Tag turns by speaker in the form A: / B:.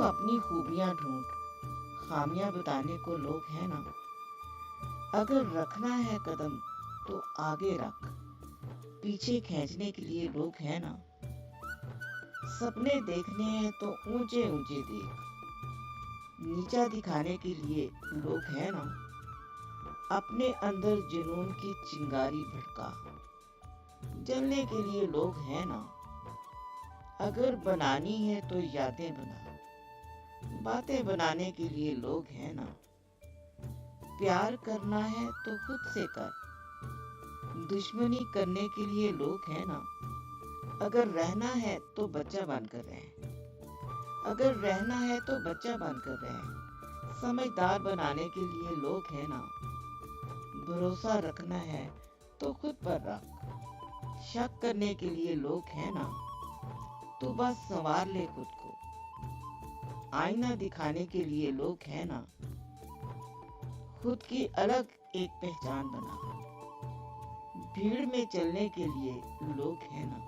A: अपनी खूबियां ढूंढ, खामियां बताने को लोग हैं ना। अगर रखना है कदम तो आगे रख, पीछे खींचने के लिए लोग हैं ना। सपने देखने हैं तो ऊंचे ऊंचे देख, नीचा दिखाने के लिए लोग हैं ना। अपने अंदर जुनून की चिंगारी भड़का, जलने के लिए लोग हैं ना। अगर बनानी है तो यादें बना, बातें बनाने के लिए लोग हैं ना। प्यार करना है तो खुद से कर, दुश्मनी करने के लिए लोग हैं ना। अगर रहना है तो बच्चा बनकर रहे, अगर रहना है तो बच्चा बनकर रहे। समझदार बनाने के लिए लोग हैं ना। भरोसा रखना है तो खुद पर रख, शक करने के लिए लोग हैं ना। तू बस संवार ले खुद को, आईना दिखाने के लिए लोग हैं ना। खुद की अलग एक पहचान बना, भीड़ में चलने के लिए लोग हैं ना।